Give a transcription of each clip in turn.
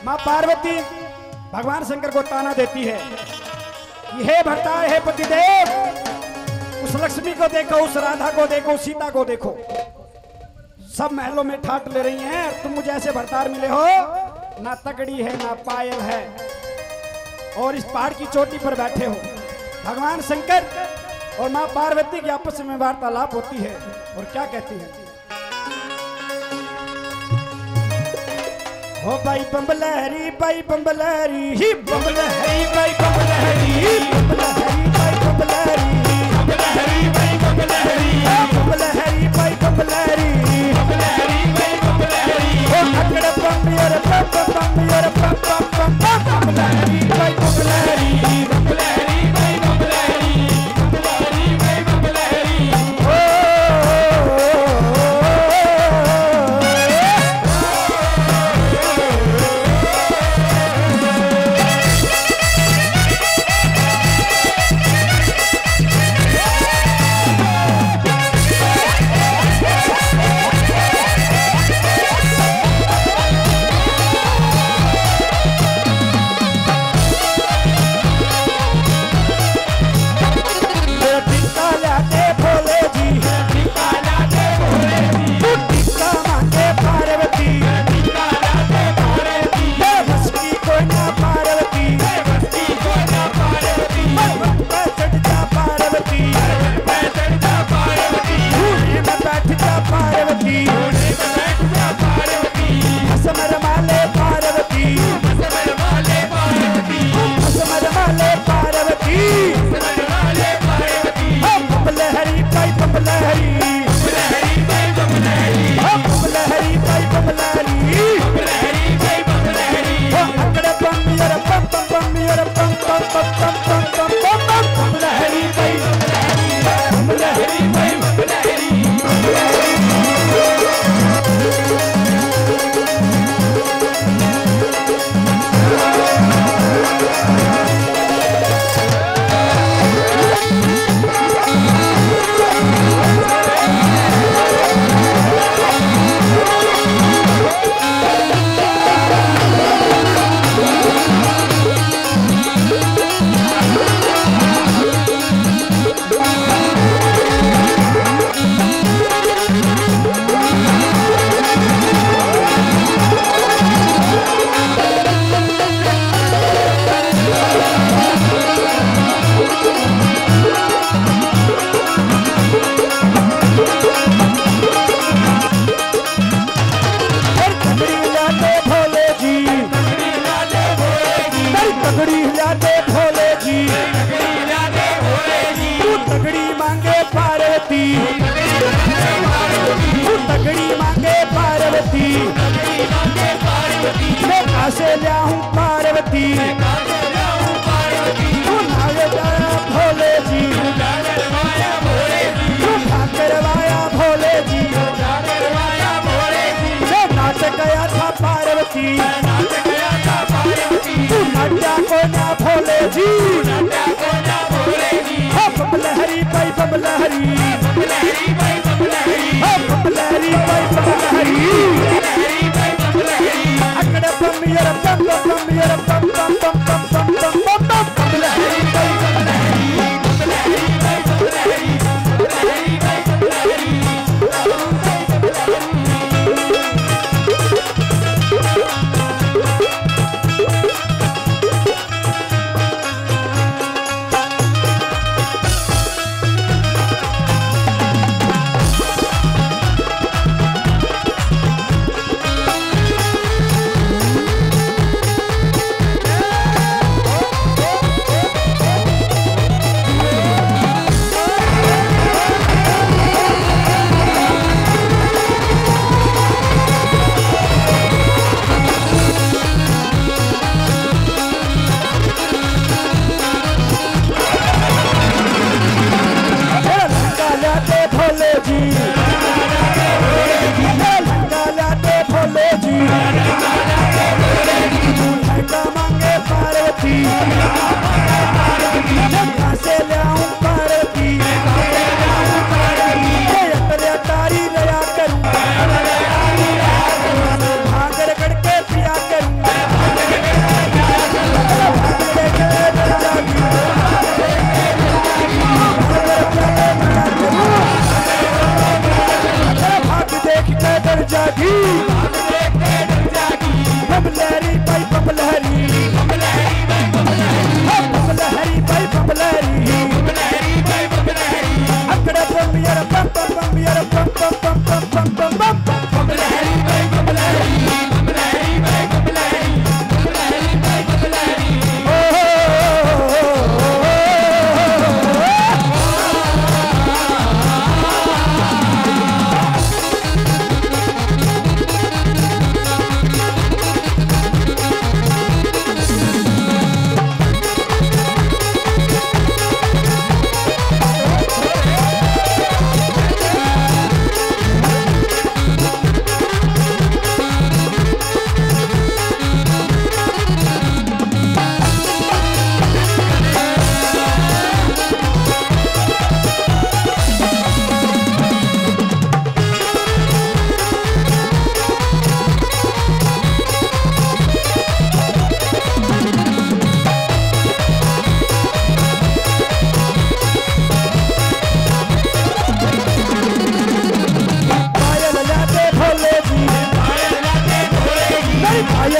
माँ पार्वती भगवान शंकर को ताना देती है कि हे भरतार, हे पतिदेव, उस लक्ष्मी को देखो, उस राधा को देखो, सीता को देखो, सब महलों में ठाट ले रही हैं। तुम मुझे ऐसे भरतार मिले हो, ना तकड़ी है ना पायल है, और इस पहाड़ की चोटी पर बैठे हो। भगवान शंकर और माँ पार्वती की आपस में वार्तालाप होती है और क्या कहती है? हो भाई बम्बलहरी, भाई बम्बलहरी, ही बम्बलहरी, भाई बम्बलहरी, बम्बलहरी, भाई बम्बलहरी, बम्बलहरी, भाई बम्बलहरी, बम्बलहरी, भाई बम्बलहरी, बम्बलहरी, भाई बम्बलहरी, हो अकड़ बम्बी और बम बम बम्बी और बम बम बम बम, बम्बलहरी, भाई बम्बलहरी, बम्बलहरी, भाई बम्बलहरी, बम्बलहरी, भाई बम्बलहरी, ओ से लाऊं पार्वती, तू नागरवाया भोले जी, तू नागरवाया भोले जी, जो नाटक गया था पार्वती, तू नाट्या को ना भोले जी, हो बबलहरी भाई बबलहरी, हो बबलहरी भाई बबलहरी, अकड़ बम यार बम बम यार बम बम बम बम बम बम बम बम बबलहरी भाई बबलहरी, बबलहरी भाई बबलहरी, बबलहरी भाई बबलहरी।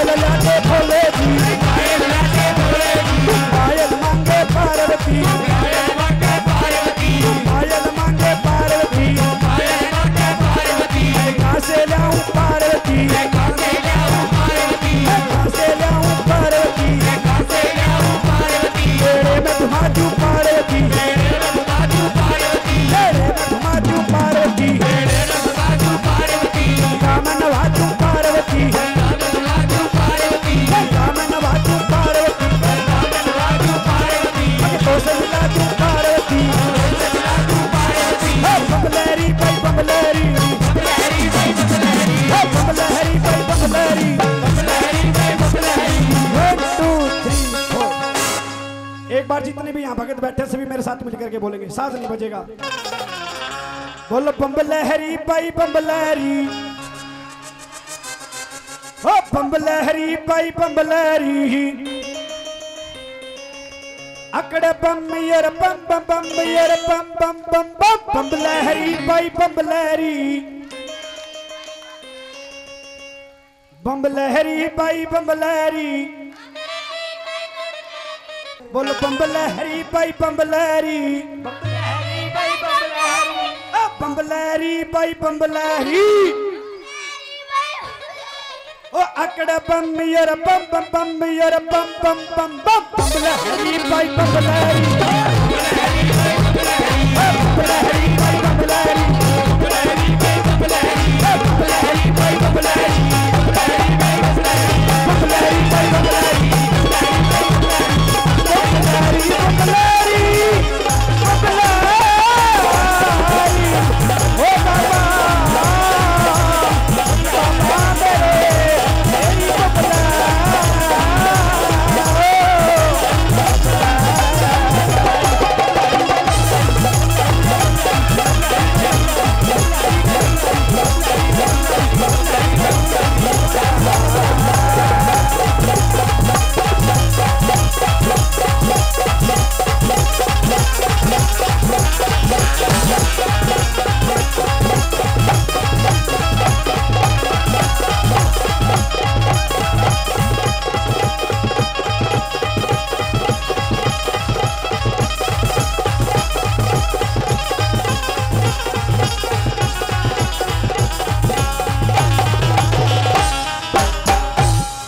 पायल लाटे भोले जी, पायल मांगे पार्वती, पायल मांगे पार्वती, कहाँ से लाऊं पार्वती, कहाँ से लाऊं पार्वती, तेरे में घुमाजू पार्वती, तेरे में घुमाजू पार्वती, कामन वाजू पार्वती, कामन वाजू पार्वती, तो से मिलाजू पार्वती, बमलेरी भाई बमलेरी, बमलेरी भाई बमलेरी, 1 2 3 4। एक बार जितने भी यहाँ भगत बैठे सभी मेरे साथ मिलकर के बोलेंगे, साथ नहीं बजेगा। बोलो बम्बलहरी भाई बम्बलहरी, ओ बम्बलहरी भाई बम्बलहरी, अकड़े बम यर बम बम बम यर बम बम बम बम, बम्बलहरी भाई बम्बलहरी, बम्बलहरी भाई बम्बलहरी, बोलो बम्बलहरी भाई बम्बलहरी, बम्बलहरी भाई बम्बलहरी, ओ अकड़ बम यर बम बम बम यर बम बम बम बम, बम्बलहरी भाई बम्बलहरी, बम्बलहरी